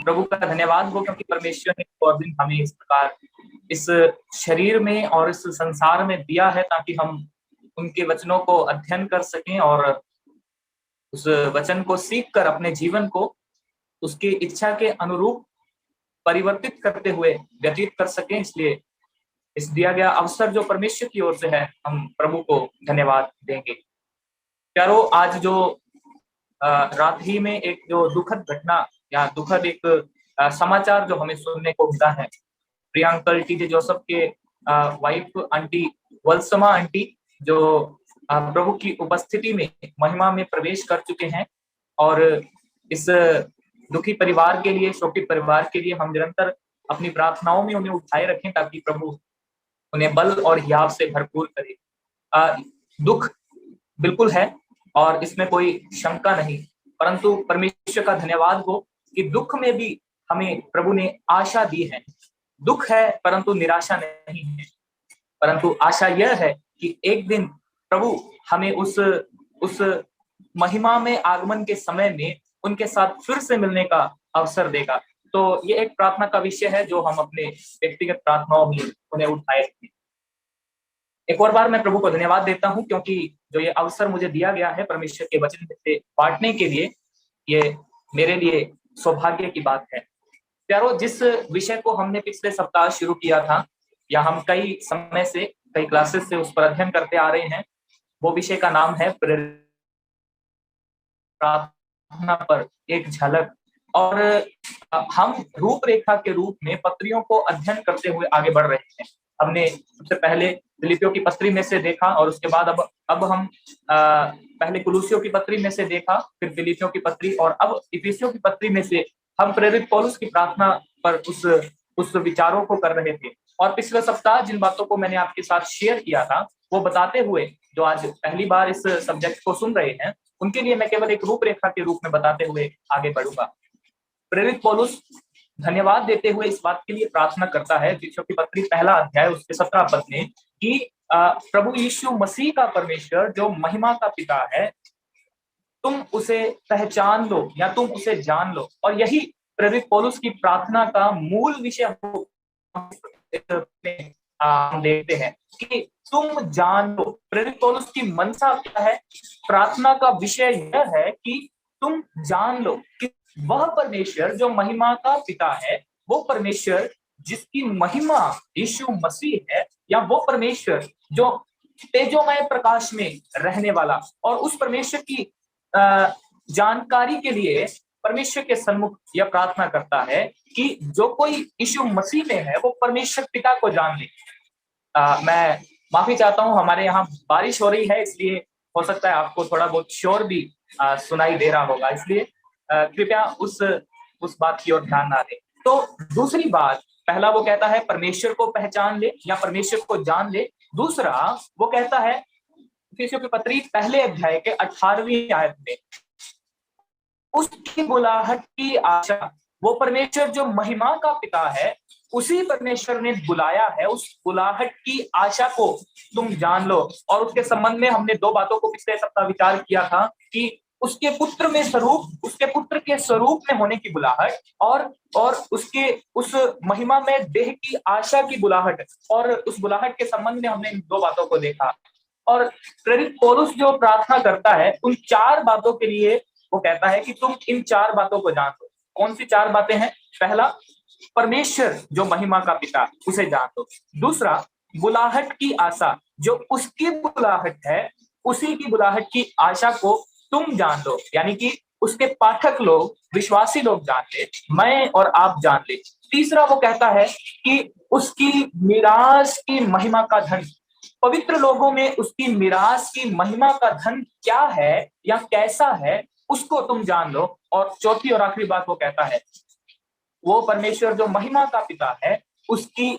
प्रभु का धन्यवाद हो क्योंकि परमेश्वर ने और दिन हमें इस प्रकार इस शरीर में और इस संसार में दिया है ताकि हम उनके वचनों को अध्ययन कर सकें और उस वचन को सीख कर अपने जीवन को उसकी इच्छा के अनुरूप परिवर्तित करते हुए व्यतीत कर सकें। इसलिए इस दिया गया अवसर जो परमेश्वर की ओर से है, हम प्रभु को धन्यवाद देंगे। प्यारो, आज जो रात ही में एक जो दुखद घटना या दुखद एक समाचार जो हमें सुनने को मिला है, प्रियंकल टी जोसेफ के वाइफ आंटी वत्समा आंटी जो प्रभु की उपस्थिति में महिमा में प्रवेश कर चुके हैं। और इस दुखी परिवार के लिए, शोकित परिवार के लिए हम निरंतर अपनी प्रार्थनाओं में उन्हें उठाए रखें ताकि प्रभु उन्हें बल और हियाव से भरपूर करे। दुख बिल्कुल है और इसमें कोई शंका नहीं, परंतु परमेश्वर का धन्यवाद हो कि दुख में भी हमें प्रभु ने आशा दी है। दुख है परंतु निराशा नहीं है, परंतु आशा यह है कि एक दिन प्रभु हमें उस महिमा में आगमन के समय में उनके साथ फिर से मिलने का अवसर देगा। तो ये एक प्रार्थना का विषय है जो हम अपने व्यक्तिगत प्रार्थनाओं में उन्हें उठाए रखें। एक और बार मैं प्रभु को धन्यवाद देता हूं क्योंकि जो ये अवसर मुझे दिया गया है परमेश्वर के वचन से बांटने के लिए, ये मेरे लिए सौभाग्य की बात है। प्यारो, जिस विषय को हमने पिछले सप्ताह शुरू किया था या हम कई समय से, कई क्लासेस से उस पर अध्ययन करते आ रहे हैं, वो विषय का नाम है प्रार्थना पर एक झलक। और हम रूपरेखा के रूप में पत्रियों को अध्ययन करते हुए आगे बढ़ रहे हैं। हमने सबसे पहले फिलिपियों की पत्री में से देखा और उसके बाद अब हम पहले कुलुसियों की पत्री में से देखा, फिर फिलिपियों की पत्री और अब इफिसियों की पत्री में से हम प्रेरित पौलुस की प्रार्थना पर उस विचारों को कर रहे थे। और पिछले सप्ताह जिन बातों को मैंने आपके साथ शेयर किया था वो बताते हुए, जो आज पहली बार इस सब्जेक्ट को सुन रहे हैं उनके लिए मैं केवल एक रूपरेखा के रूप में बताते हुए आगे बढ़ूंगा। प्रेरित पौलुस धन्यवाद देते हुए इस बात के लिए प्रार्थना करता है, इफिसियों की पत्री पहला अध्याय उसके 17 पद में, कि प्रभु यीशु मसीह का परमेश्वर जो महिमा का पिता है, तुम उसे पहचान लो या तुम उसे जान लो। और यही प्रेरित पौलुस की प्रार्थना का मूल विषय हम देखते हैं कि तुम जान लो। प्रेरित पौलुस की मनसा क्या है? प्रार्थना का विषय यह है कि तुम जान लो कि वह परमेश्वर जो महिमा का पिता है, वो परमेश्वर जिसकी महिमा यीशु मसीह है, या वो परमेश्वर जो तेजोमय प्रकाश में रहने वाला, और उस परमेश्वर की जानकारी के लिए परमेश्वर के सन्मुख यह प्रार्थना करता है कि जो कोई यीशु मसीह में है वो परमेश्वर पिता को जान ले। मैं माफी चाहता हूँ, हमारे यहाँ बारिश हो रही है, इसलिए हो सकता है आपको थोड़ा बहुत शोर भी सुनाई दे रहा होगा, इसलिए कृपया उस बात की ओर ध्यान ना दें। तो दूसरी बात, पहला वो कहता है परमेश्वर को पहचान ले या परमेश्वर को जान ले। दूसरा वो कहता है इफिसियों की पत्री पहले अध्याय के 18वीं आयत में, उसकी बुलाहट की आशा, वो परमेश्वर जो महिमा का पिता है उसी परमेश्वर ने बुलाया है, उस बुलाहट की आशा को तुम जान लो। और उसके संबंध में हमने दो बातों को पिछले सप्ताह विचार किया था कि उसके पुत्र में स्वरूप, उसके पुत्र के स्वरूप में होने की बुलाहट, और उसके उस महिमा में देह की आशा की बुलाहट, और उस बुलाहट के संबंध में हमने इन दो बातों को देखा। और प्रेरित पौलुस जो प्रार्थना करता है उन चार बातों के लिए वो कहता है कि तुम इन चार बातों को जान लो। कौन सी चार बातें हैं? पहला, परमेश्वर जो महिमा का पिता, उसे जान लो। दूसरा, बुलाहट की आशा, जो उसकी बुलाहट है उसी की बुलाहट की आशा को तुम जान लो, यानी कि उसके पाठक लोग, विश्वासी लोग जान ले, मैं और आप जान ले। तीसरा वो कहता है कि उसकी मिरास की महिमा का धन, पवित्र लोगों में उसकी मिरास की महिमा का धन क्या है या कैसा है, उसको तुम जान लो। और चौथी और आखिरी बात वो कहता है, वो परमेश्वर जो महिमा का पिता है उसकी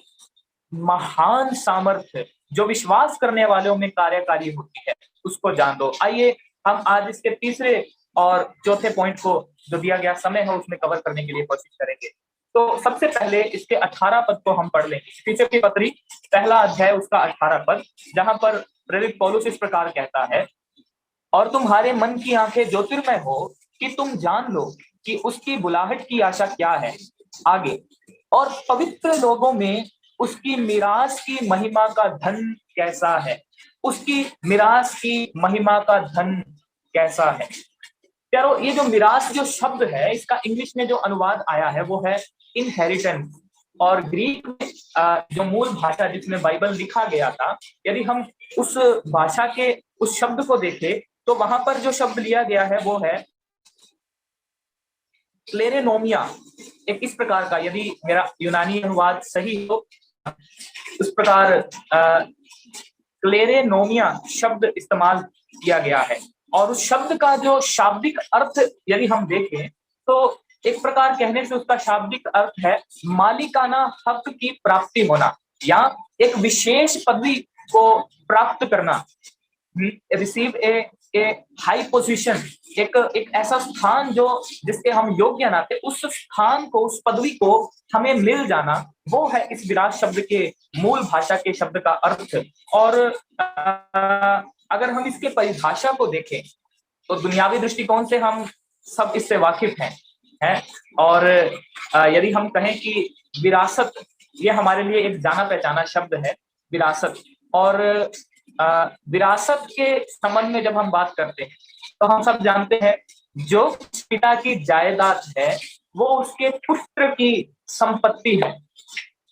महान सामर्थ्य जो विश्वास करने वालों में कार्यकारी होती है, उसको जान दो। आइए हम आज इसके तीसरे और चौथे पॉइंट को, जो दिया गया समय है, उसमें कवर करने के लिए कोशिश करेंगे। तो सबसे पहले इसके 18 पद को हम पढ़ लेंगे। इफिसियों की पत्री पहला अध्याय उसका 18 पद, जहां पर प्रेरित पौलुस इस प्रकार कहता है, और तुम्हारे मन की आंखें ज्योतिर्मय हो कि तुम जान लो कि उसकी बुलाहट की आशा क्या है। आगे, और पवित्र लोगों में उसकी मीरास की महिमा का धन कैसा है। उसकी मीरास की महिमा का धन कैसा है। यारो, ये जो मीरास जो शब्द है, इसका इंग्लिश में जो अनुवाद आया है वो है इनहेरिटेंस। और ग्रीक में जो मूल भाषा जिसमें बाइबल लिखा गया था, यदि हम उस भाषा के उस शब्द को देखें तो वहां पर जो शब्द लिया गया है वो है क्लेरेनोमिया। एक इस प्रकार का, यदि मेरा यूनानी अनुवाद सही हो, उस प्रकार क्लेरेनोमिया शब्द इस्तेमाल किया गया है। और उस शब्द का जो शाब्दिक अर्थ यदि हम देखें तो एक प्रकार कहने से उसका शाब्दिक अर्थ है मालिकाना हक की प्राप्ति होना, या एक विशेष पदवी को प्राप्त करना। रिसीव ए हाई पोजीशन, एक ऐसा स्थान जो जिसके हम योग्य ना थे, उस स्थान को, उस पदवी को हमें मिल जाना, वो है इस विराट शब्द के मूल भाषा के शब्द का अर्थ। और अगर हम इसके परिभाषा को देखें तो दुनियावी दृष्टिकोण से हम सब इससे वाकिफ हैं। और यदि हम कहें कि विरासत, ये हमारे लिए एक जाना पहचाना शब्द है, विरासत। और विरासत के संबंध में जब हम बात करते हैं तो हम सब जानते हैं जो पिता की जायदाद है वो उसके पुत्र की संपत्ति है।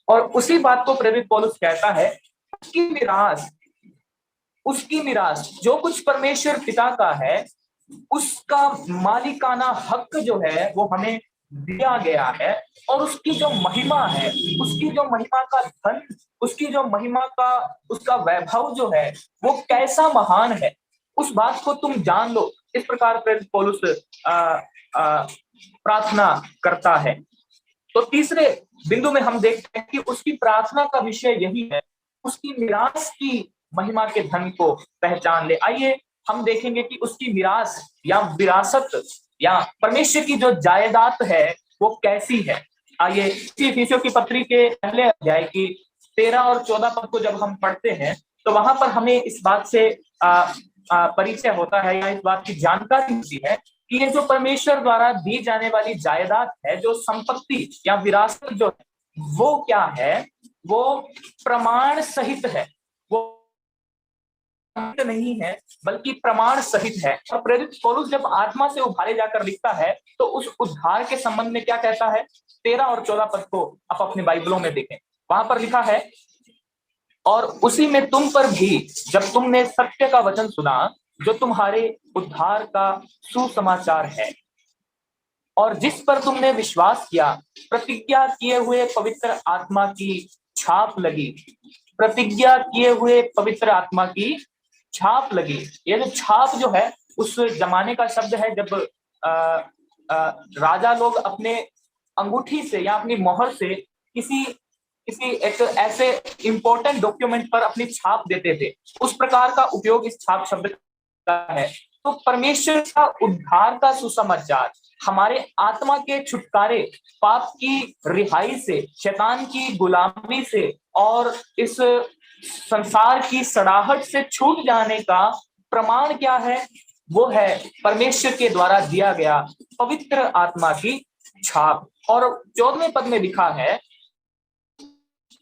और उसी बात को प्रेरित पौलुस कहता है, उसकी मिरास जो कुछ परमेश्वर पिता का है, उसका मालिकाना हक जो है वो हमें दिया गया है। और उसकी जो महिमा है, उसकी जो महिमा का धन, उसकी जो महिमा का उसका वैभव जो है वो कैसा महान है, उस बात को तुम जान लो। इस प्रकार प्रेरित पौलुस प्रार्थना करता है। तो तीसरे बिंदु में हम देखते हैं कि उसकी प्रार्थना का विषय यही है, उसकी मिरास की महिमा के धन को पहचान ले। आइए हम देखेंगे कि उसकी मिरास या विरासत या परमेश्वर की जो जायदाद है वो कैसी है। आइए इफिसियों की पत्री के पहले अध्याय की 13 और 14 पद को जब हम पढ़ते हैं तो वहां पर हमें इस बात से परिचय होता है, या इस बात की जानकारी होती है कि ये जो परमेश्वर द्वारा दी जाने वाली जायदाद है, जो संपत्ति या विरासत जो है वो क्या है, वो प्रमाण सहित है। वो नहीं है बल्कि प्रमाण सहित है। और प्रेरित पौलुस जब आत्मा से उभारे जाकर लिखता है तो उस उद्धार के संबंध में क्या कहता है, 13 और 14 पद को आप अपने बाइबलों में देखें। वहां पर लिखा है, और उसी में तुम पर भी जब तुमने सत्य का वचन सुना जो तुम्हारे उद्धार का सुसमाचार है, और जिस पर तुमने विश्वास किया, प्रतिज्ञा किए हुए पवित्र आत्मा की छाप लगी। प्रतिज्ञा किए हुए पवित्र आत्मा की छाप लगी। ये जो छाप जो है उस जमाने का शब्द है जब राजा लोग अपने अंगूठी से या अपनी मोहर से किसी एक ऐसे इंपॉर्टेंट डॉक्यूमेंट पर अपनी छाप देते थे, उस प्रकार का उपयोग इस छाप शब्द का है। तो परमेश्वर का उद्धार का सुसमाचार, हमारे आत्मा के छुटकारे, पाप की रिहाई से, शैतान की गुलामी से और इस संसार की सड़ाहट से छूट जाने का प्रमाण क्या है, वो है परमेश्वर के द्वारा दिया गया पवित्र आत्मा की छाप। और 14वें पद में लिखा है,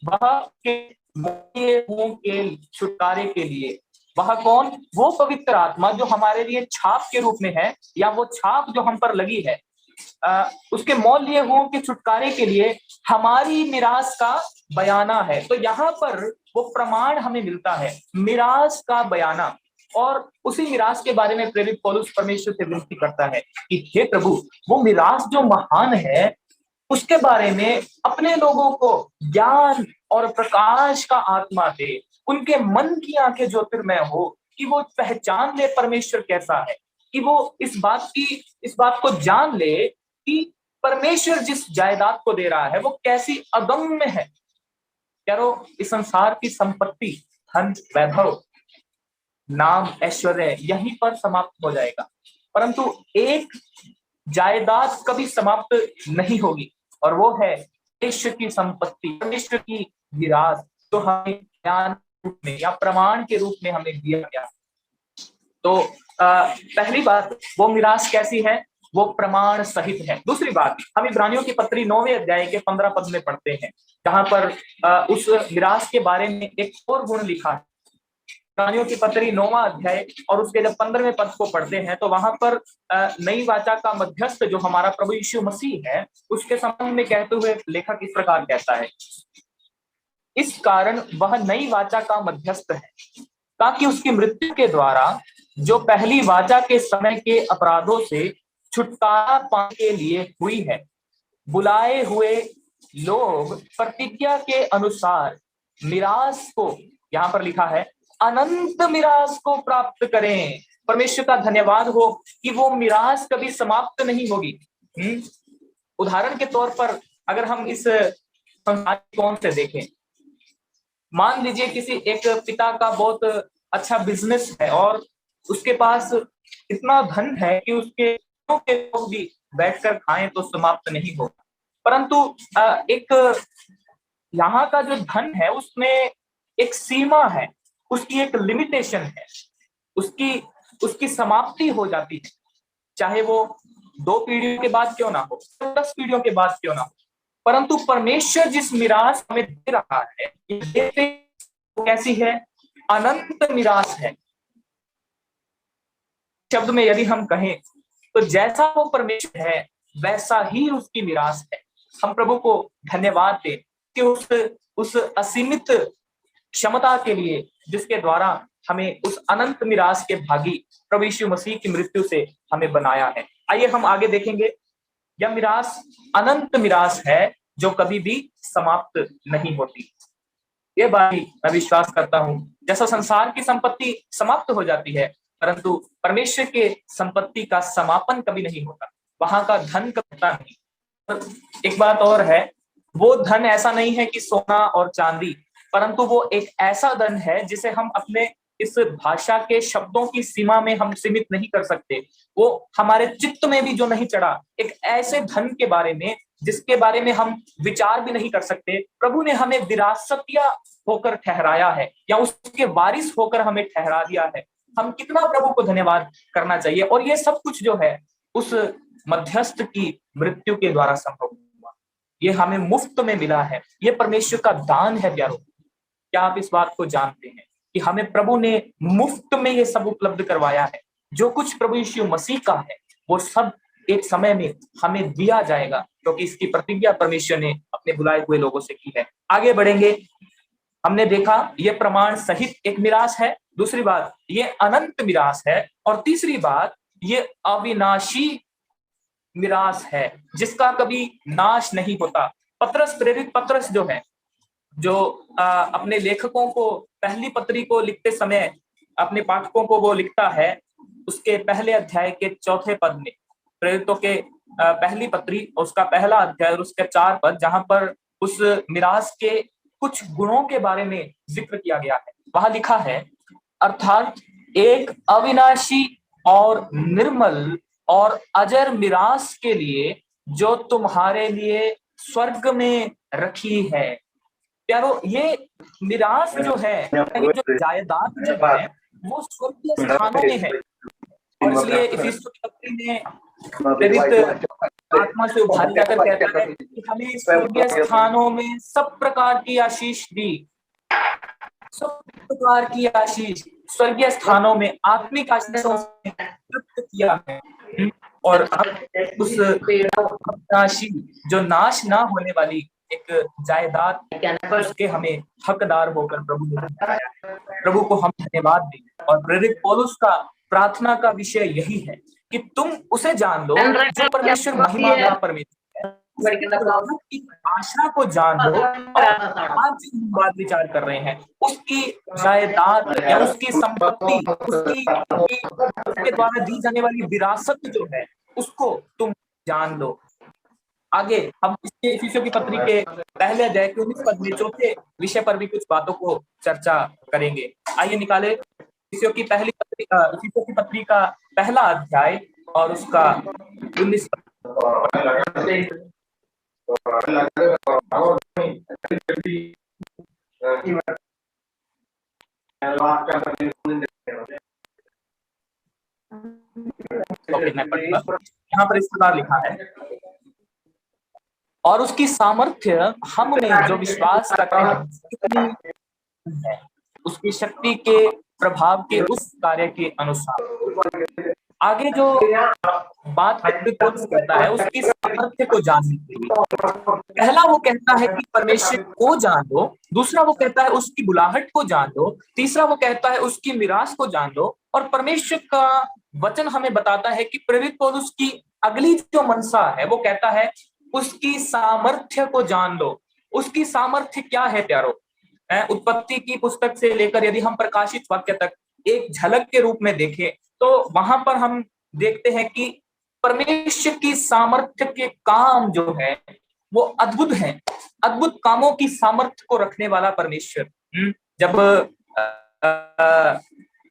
वह के छुटकारे के लिए। वह कौन? वो पवित्र आत्मा जो हमारे लिए छाप के रूप में है, या वो छाप जो हम पर लगी है, उसके मोल लिए हुओं के छुटकारे के लिए हमारी मिरास का बयाना है। तो यहाँ पर वो प्रमाण हमें मिलता है, मिरास का बयाना। और उसी मिरास के बारे में प्रेरित पौलुस परमेश्वर से विनती करता है कि हे प्रभु, वो मिरास जो महान है उसके बारे में अपने लोगों को ज्ञान और प्रकाश का आत्मा दे, उनके मन की आंखें ज्योतिर्मय हो कि वो पहचान ले परमेश्वर कैसा है, कि वो इस बात को जान ले कि परमेश्वर जिस जायदाद को दे रहा है वो कैसी अगम्य है। यारो, इस संसार की संपत्ति, धन, वैभव, नाम, ऐश्वर्य यहीं पर समाप्त हो जाएगा, परंतु एक जायदाद कभी समाप्त नहीं होगी, और वो है परमेश्वर की संपत्ति, परमेश्वर की विरासत, तो हमें ज्ञान रूप में या प्रमाण के रूप में हमें दिया गया। तो पहली बात, वो मिरास कैसी है? वो प्रमाण सहित है। दूसरी बात, हम इब्रानियों की पत्री 9वें अध्याय के 15 पद में पढ़ते हैं, जहां पर उस मिरास के बारे में एक और गुण लिखा है। इब्रानियों की पत्री 9वां अध्याय और उसके जब 15वें पद को पढ़ते हैं तो वहां पर नई वाचा का मध्यस्थ जो हमारा प्रभु यीशु मसीह है, उसके संबंध में कहते हुए लेखक इस प्रकार कहता है, इस कारण वह नई वाचा का मध्यस्थ है, ताकि उसकी मृत्यु के द्वारा जो पहली वाचा के समय के अपराधों से छुटकारा पाने के लिए हुई है, बुलाए हुए लोग प्रतिज्ञा के अनुसार मिरास को, यहां पर लिखा है, अनंत मिरास को प्राप्त करें। परमेश्वर का धन्यवाद हो कि वो मिरास कभी समाप्त नहीं होगी। उदाहरण के तौर पर अगर हम इस संसार कौन से देखें, मान लीजिए किसी एक पिता का बहुत अच्छा बिजनेस है और उसके पास इतना धन है कि उसके लोग भी बैठकर खाएं तो समाप्त नहीं होगा, परंतु एक यहाँ का जो धन है उसमें एक सीमा है, उसकी एक लिमिटेशन है, उसकी समाप्ति हो जाती है, चाहे वो 2 पीढ़ियों के बाद क्यों ना हो, 10 पीढ़ियों के बाद क्यों ना हो। परंतु परमेश्वर जिस मिरास हमें दे रहा है, ये कैसी है? अनंत मिरास है। शब्द में यदि हम कहें तो जैसा वो परमेश्वर है वैसा ही उसकी मिरास है। हम प्रभु को धन्यवाद दें कि उस असीमित क्षमता के लिए जिसके द्वारा हमें उस अनंत मिरास के भागी प्रभु यीशु मसीह की मृत्यु से हमें बनाया है। आइए हम आगे देखेंगे। यह मिरास अनंत मिरास है जो कभी भी समाप्त नहीं होती। ये बात मैं विश्वास करता हूं, जैसा संसार की संपत्ति समाप्त हो जाती है, परंतु परमेश्वर के संपत्ति का समापन कभी नहीं होता, वहां का धन कभी नहीं। एक बात और है, वो धन ऐसा नहीं है कि सोना और चांदी, परंतु वो एक ऐसा धन है जिसे हम अपने इस भाषा के शब्दों की सीमा में हम सीमित नहीं कर सकते। वो हमारे चित्त में भी जो नहीं चढ़ा, एक ऐसे धन के बारे में जिसके बारे में हम विचार भी नहीं कर सकते, प्रभु ने हमें विरासतिया होकर ठहराया है या उसके वारिस होकर हमें ठहरा दिया है। हम कितना प्रभु को धन्यवाद करना चाहिए। और ये सब कुछ जो है उस मध्यस्थ की मृत्यु के द्वारा संभव हुआ, ये हमें मुफ्त में मिला है, ये परमेश्वर का दान है प्यारो। क्या आप इस बात को जानते हैं कि हमें प्रभु ने मुफ्त में ये सब उपलब्ध करवाया है? जो कुछ प्रभु यीशु मसीह का है वो सब एक समय में हमें दिया जाएगा, क्योंकि इसकी प्रतिज्ञा परमेश्वर ने अपने बुलाए हुए लोगों से की है। आगे बढ़ेंगे। हमने देखा ये प्रमाण सहित एक मिरास है, दूसरी बात ये अनंत मिरास है, और तीसरी बात ये अविनाशी मिरास है जिसका कभी नाश नहीं होता। पतरस, प्रेरित पतरस जो है, जो अपने लेखकों को पहली पत्री को लिखते समय अपने पाठकों को वो लिखता है, उसके पहले अध्याय के 4 पद में, प्रेरितों के पहली पत्री उसका पहला अध्याय और उसके 4 पद, जहां पर उस मिरास के कुछ गुणों के बारे में जिक्र किया गया है। वहां लिखा है, अर्थात एक अविनाशी और निर्मल और अजर मिरास के लिए जो तुम्हारे लिए स्वर्ग में रखी है। प्यारो, ये मिरास जो है, ये जो जायदाद जो है वो स्वर्गीय स्थानों में है। और इसलिए इफिसियों की पत्री में प्रेरित आत्मा से उभारी जाकर कहता है कि हमें स्वर्गीय स्थानों में सब प्रकार की आशीष दी, सब प्रकार की आशीष स्वर्गीय स्थानों में आत्मिक आशीषों से तृप्त किया है। और अब उस राशि जो नाश ना होने वाली एक जायदाद, उसके हमें हकदार होकर प्रभु ने बताया। प्रभु को हम धन्यवाद दें। और प्रेरित पौलुस का प्रार्थना का विषय यही है कि तुम उसे जान लो जो परमेश्वर महिमा का परमेश्वर है, आशा को जान लो। और आज हम बात विचार कर रहे हैं उसकी जायदाद या उसकी संपत्ति, उसके द्वारा दी जाने वाली विरासत जो है उसको तुम जान लो। आगे हम इसके इफिसियों की पत्री के पहले अध्याय के 19 पद में चौथे विषय पर भी कुछ बातों को चर्चा करेंगे। आइए निकाले इफिसियों की पत्री का पहला अध्याय और उसका 19 पद। यहाँ पर इस प्रकार लिखा है, और उसकी सामर्थ्य हम में जो विश्वास करते हैं कितनी है, उसकी शक्ति के प्रभाव के उस कार्य के अनुसार। आगे जो बात पौलुस कहता है उसकी सामर्थ्य को जानने के लिए, पहला वो कहता है कि परमेश्वर को जान लो, दूसरा वो कहता है उसकी बुलाहट को जान लो, तीसरा वो कहता है उसकी मिरास को जान लो, और परमेश्वर का वचन हमें बताता है कि प्रेरित पौलुस की अगली जो मनसा है वो कहता है उसकी सामर्थ्य को जान लो। उसकी सामर्थ्य क्या है प्यारो? उत्पत्ति की पुस्तक से लेकर यदि हम प्रकाशित वाक्य तक एक झलक के रूप में देखें तो वहां पर हम देखते हैं कि परमेश्वर की सामर्थ्य के काम जो है वो अद्भुत है, अद्भुत कामों की सामर्थ्य को रखने वाला परमेश्वर। जब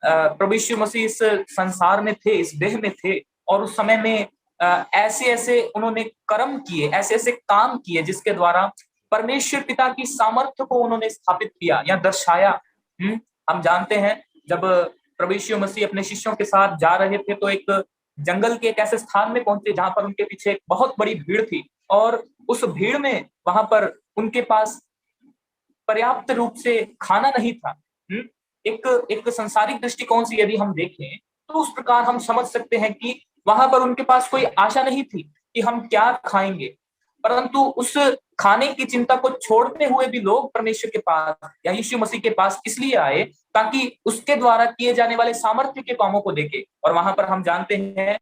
प्रभु यीशु मसीह इस संसार में थे, इस देह में थे, और उस समय में ऐसे ऐसे उन्होंने कर्म किए, ऐसे ऐसे काम किए जिसके द्वारा परमेश्वर पिता की सामर्थ्य को उन्होंने स्थापित किया या दर्शाया। हम जानते हैं जब प्रभु यीशु मसीह अपने शिष्यों के साथ जा रहे थे तो एक जंगल के एक ऐसे स्थान में पहुंचे जहां पर उनके पीछे एक बहुत बड़ी भीड़ थी, और उस भीड़ में वहां पर उनके पास पर्याप्त रूप से खाना नहीं था। एक संसारिक दृष्टिकोण से यदि हम देखें तो उस प्रकार हम समझ सकते हैं कि वहां पर उनके पास कोई आशा नहीं थी कि हम क्या खाएंगे, परंतु उस खाने की चिंता को छोड़ते हुए भी लोग परमेश्वर के पास या यीशु मसीह के पास इसलिए आए ताकि उसके द्वारा किए जाने वाले सामर्थ्य के कामों को देखे। और वहां पर हम जानते हैं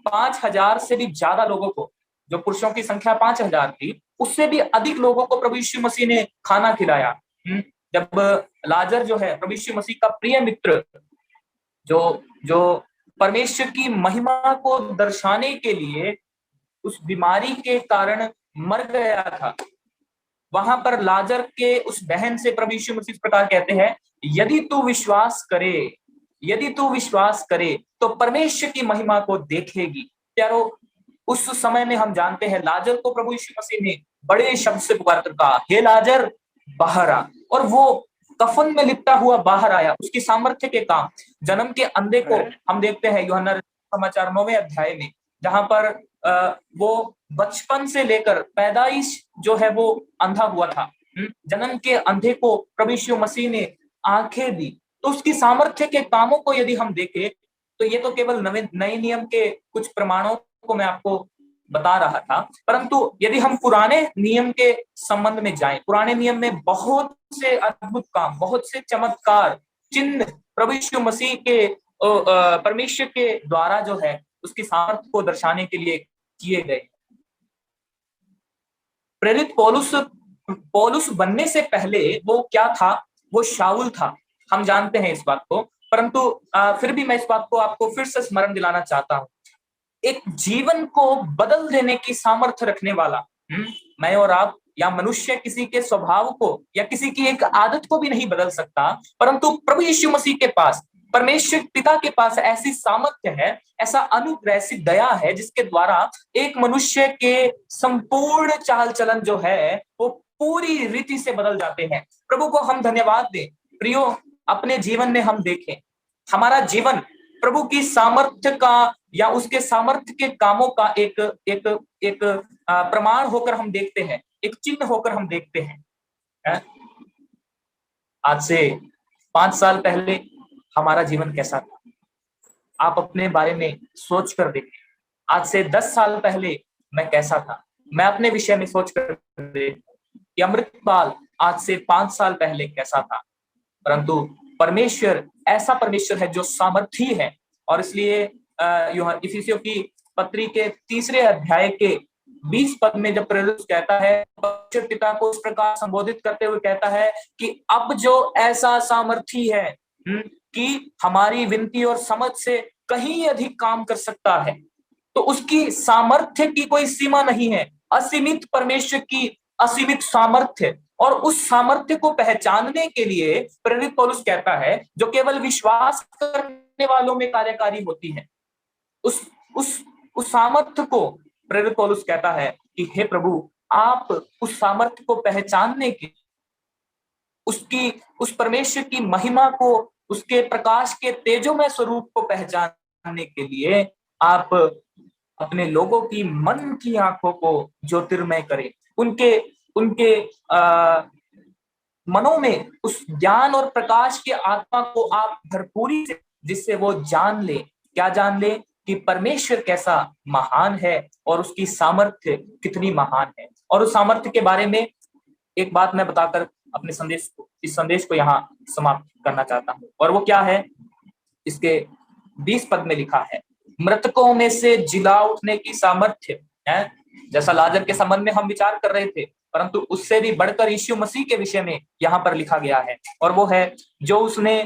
5,000 से भी ज्यादा लोगों को, जो पुरुषों की संख्या 5,000 थी, उससे भी अधिक लोगों को प्रभु यीशु मसीह ने खाना खिलाया। जब लाजर जो है प्रभु यीशु मसीह का प्रिय मित्र, जो जो परमेश्वर की महिमा को दर्शाने के लिए उस बीमारी के कारण मर गया था, वहां पर लाजर के उस बहन से प्रभु यीशु मसीह इस प्रकार कहते हैं, यदि तू विश्वास करे, यदि तू विश्वास करे तो परमेश्वर की महिमा को देखेगी। प्यारो, उस समय में हम जानते हैं लाजर को प्रभु यीशु मसीह ने बड़े शब्द से पुकार कर कहा, हे लाजर बाहर आ, और वो कफन में लिपटा हुआ बाहर आया। उसकी सामर्थ्य के काम, जन्म के अंधे को हम देखते हैं यूहन्ना समाचार 9वें अध्याय में, जहां पर वो बचपन से लेकर पैदाइश जो है वो अंधा हुआ था। जन्म के अंधे को प्रभु यीशु मसीह ने आंखें दी। तो उसकी सामर्थ्य के कामों को यदि हम देखें तो ये तो केवल नए नियम के कुछ प्रमाणों को मैं आपको बता रहा था, परंतु यदि हम पुराने नियम के संबंध में जाएं, पुराने नियम में बहुत से अद्भुत काम, बहुत से चमत्कार, चिन्ह प्रभु यीशु मसीह के परमेश्वर के द्वारा जो है उसकी सामर्थ्य को दर्शाने के लिए किए गए। प्रेरित पौलुस बनने से पहले वो क्या था? वो शाऊल था। हम जानते हैं इस बात को, परंतु फिर भी मैं इस बात को आपको फिर से स्मरण दिलाना चाहता हूं। एक जीवन को बदल देने की सामर्थ्य रखने वाला, मैं और आप या मनुष्य किसी के स्वभाव को या किसी की एक आदत को भी नहीं बदल सकता, परंतु प्रभु यीशु मसीह के पास, परमेश्वर पिता के पास ऐसी सामर्थ्य है, ऐसा अनुग्रह, ऐसी दया है जिसके द्वारा एक मनुष्य के संपूर्ण चाल चलन जो है वो पूरी रीति से बदल जाते हैं। प्रभु को हम धन्यवाद दें। प्रियो, अपने जीवन में हम देखें, हमारा जीवन प्रभु की सामर्थ्य का या उसके सामर्थ्य के कामों का एक एक एक प्रमाण होकर हम देखते हैं, एक चिन्ह होकर हम देखते हैं। आज से 5 साल पहले हमारा जीवन कैसा था? आप अपने बारे में सोच कर देखें। आज से 10 साल पहले मैं कैसा था? मैं अपने विषय में सोच कर देखें। अमृतपाल आज से 5 साल पहले कैसा था? परंतु परमेश्वर ऐसा परमेश्वर है जो सामर्थी है, और इसलिए इफिसियों की पत्री के 3 अध्याय के 20 पद में जब प्रेरित कहता है, परमेश्वर पिता को इस प्रकार संबोधित करते हुए कहता है कि अब जो ऐसा सामर्थी है कि हमारी विनती और समझ से कहीं अधिक काम कर सकता है, तो उसकी सामर्थ्य की कोई सीमा नहीं है। असीमित परमेश्वर की असीमित सामर्थ्य, और उस सामर्थ्य को पहचानने के लिए प्रेरित पौलुस कहता है जो केवल विश्वास करने वालों में कार्यकारी होती है, उस सामर्थ्य को प्रेरित पौलुस कहता है कि हे प्रभु, आप उस सामर्थ्य को पहचानने के, उसकी उस परमेश्वर की महिमा को, उसके प्रकाश के तेजोमय स्वरूप को पहचानने के लिए आप अपने लोगों की मन की आंखों को ज्योतिर्मय करे, उनके उनके मनों में उस ज्ञान और प्रकाश के आत्मा को आप भरपूरी से, जिससे वो जान ले, क्या जान ले, कि परमेश्वर कैसा महान है और उसकी सामर्थ्य कितनी महान है। और उस सामर्थ्य के बारे में एक बात मैं बताकर अपने इस संदेश को यहाँ समाप्त करना चाहता हूँ, और वो क्या है, इसके 20 पद में लिखा है, मृतकों में से जिला उठने की सामर्थ्य है। जैसा लाजर के संबंध में हम विचार कर रहे थे, परंतु उससे भी बढ़कर यीशु मसीह के विषय में यहाँ पर लिखा गया है, और वो है जो उसने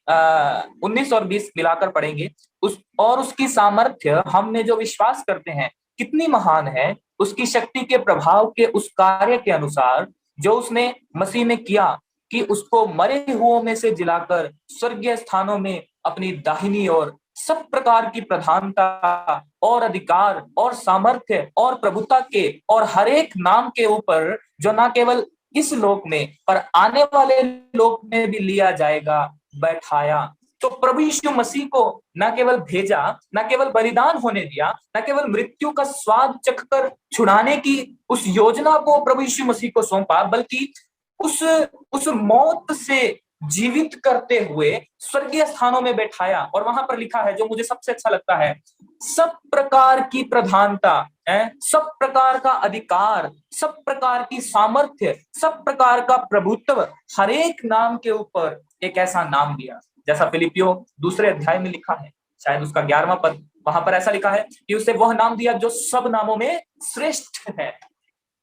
19 और 20 मिलाकर पढ़ेंगे, उसकी सामर्थ्य हम में जो विश्वास करते हैं कितनी महान है, उसकी शक्ति के प्रभाव के उस कार्य के अनुसार जो उसने मसीह में किया, कि उसको मरे हुओं में से जिलाकर स्वर्गीय स्थानों में अपनी दाहिनी ओर सब प्रकार की प्रधानता और अधिकार और सामर्थ्य और प्रभुता के और हर एक नाम के ऊपर, जो ना केवल इस लोक में पर आने वाले लोक में भी लिया जाएगा, बैठाया। तो प्रभु यीशु मसीह को न केवल भेजा, न केवल बलिदान होने दिया, न केवल मृत्यु का स्वाद चखकर छुड़ाने की उस योजना को प्रभु यीशु मसीह को सौंपा, बल्कि उस मौत से जीवित करते हुए स्वर्गीय स्थानों में बैठाया। और वहां पर लिखा है, जो मुझे सबसे अच्छा लगता है, सब प्रकार की प्रधानता है, सब प्रकार का अधिकार, सब प्रकार की सामर्थ्य, सब प्रकार का प्रभुत्व, हर एक नाम के ऊपर एक ऐसा नाम दिया, जैसा फिलिपियो 2 अध्याय में लिखा है, शायद उसका 11वां पद, वहां पर ऐसा लिखा है कि उसे वह नाम दिया जो सब नामों में श्रेष्ठ है।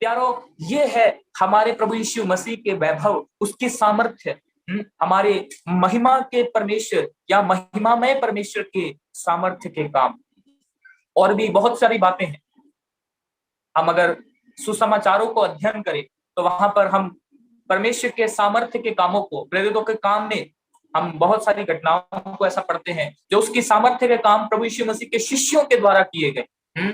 प्यारो, ये है हमारे प्रभु यीशु मसीह के वैभव, उसकी सामर्थ्य, हमारे महिमा के परमेश्वर या महिमामय परमेश्वर के सामर्थ्य के काम। और भी बहुत सारी बातें हैं। हम अगर सुसमाचारों को अध्ययन करें तो वहां पर हम परमेश्वर के सामर्थ्य के कामों को, प्रेरितों के काम में हम बहुत सारी घटनाओं को ऐसा पढ़ते हैं जो उसकी सामर्थ्य के काम प्रभु यीशु मसीह के शिष्यों के द्वारा किए गए।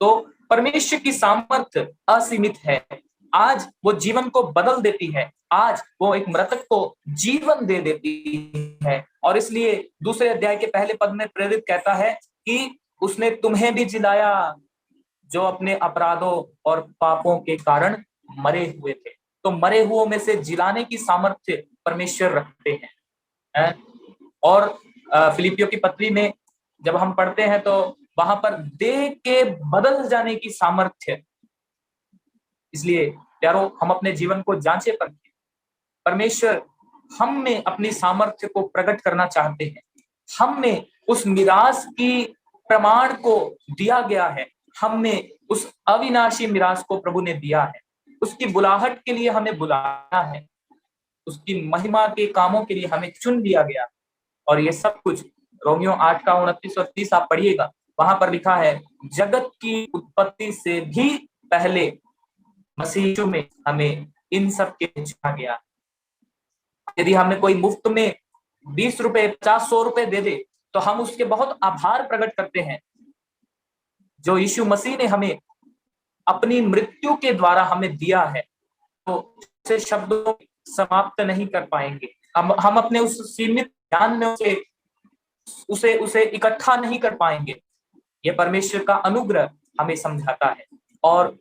तो परमेश्वर की सामर्थ्य असीमित है। आज वो जीवन को बदल देती है, आज वो एक मृतक को जीवन दे देती है। और इसलिए 2 अध्याय के पहले पद में प्रेरित कहता है कि उसने तुम्हें भी जिलाया जो अपने अपराधों और पापों के कारण मरे हुए थे। तो मरे हुओं में से जिलाने की सामर्थ्य परमेश्वर रखते हैं। और फिलिपियों की पत्री में जब हम पढ़ते हैं तो वहां पर देह के बदल जाने की सामर्थ्य। इसलिए प्यारो, हम अपने जीवन को जांचे परखें। परमेश्वर हम में अपनी सामर्थ्य को प्रकट करना चाहते हैं। हम में उस मिरास की प्रमाण को दिया गया है, हम में उस अविनाशी मिरास को प्रभु ने दिया है। उसकी बुलाहट के लिए हमें बुलाया है, उसकी महिमा के कामों के लिए हमें चुन लिया गया। और ये सब कुछ रोमियो 8 का 29 और 30 आप पढ़िएगा, वहां पर लिखा है, जगत की उत्पत्ति से भी पहले मसीह में हमें इन सब के चुना गया। यदि हमें कोई मुफ्त में 20 रुपए, 50, 100 रुपए दे दे तो हम उसके बहुत आभार प्रकट करते हैं। जो यीशु मसीह ने हमें अपनी मृत्यु के द्वारा हमें दिया है, तो उसे शब्दों समाप्त नहीं कर पाएंगे। हम अपने उस सीमित ज्ञान में उसे इकट्ठा नहीं कर पाएंगे। यह परमेश्वर का अनुग्रह हमें समझाता है। और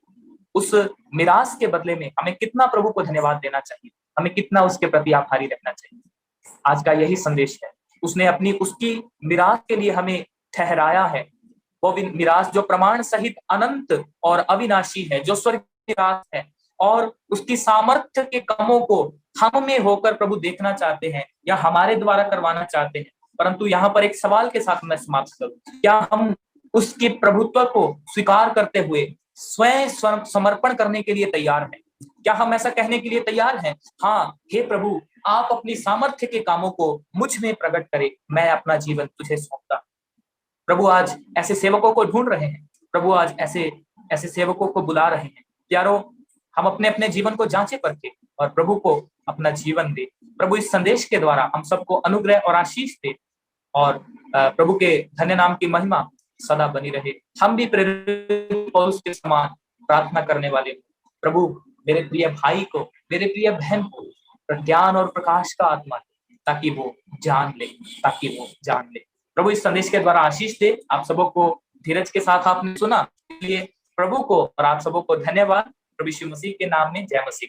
उस मिरास के बदले में हमें कितना प्रभु को धन्यवाद देना चाहिए, हमें कितना उसके प्रति आभारी रहना चाहिए। आज का यही संदेश है। उसने अपनी उसकी मिरास के लिए हमें ठहराया है। वो मिरास जो प्रमाण सहित अनंत और अविनाशी है, जो स्वर्ग की मिरास है, और उसकी सामर्थ्य के कामों को हम में होकर प्रभु देखना चाहते हैं या हमारे द्वारा करवाना चाहते हैं। परंतु यहाँ पर एक सवाल के साथ मैं समाप्त करूं, क्या हम उसके प्रभुत्व को स्वीकार करते हुए स्वयं समर्पण करने के लिए तैयार हैं? क्या हम ऐसा कहने के लिए तैयार हैं, हाँ हे प्रभु, आप अपनी सामर्थ्य के कामों को मुझ में प्रकट करें, मैं अपना जीवन तुझे सौंपता। प्रभु आज ऐसे सेवकों को ढूंढ रहे हैं, प्रभु आज ऐसे सेवकों को बुला रहे हैं। प्यारो, हम अपने अपने जीवन को जांचे परखे और प्रभु को अपना जीवन दे। प्रभु इस संदेश के द्वारा हम सबको अनुग्रह और आशीष दे, और प्रभु के धन्य नाम की महिमा सदा बनी रहे। हम भी प्रेरित पौलुस के समान प्रार्थना करने वाले प्रभु मेरे प्रिय भाई को, मेरे प्रिय बहन को ज्ञान और प्रकाश का आत्मा दे, ताकि वो जान ले। प्रभु इस संदेश के द्वारा आशीष दे। आप सबों को धीरज के साथ आपने सुना, इसलिए प्रभु को और आप सबों को धन्यवाद। प्रभु यीशु मसीह के नाम में जय मसीह।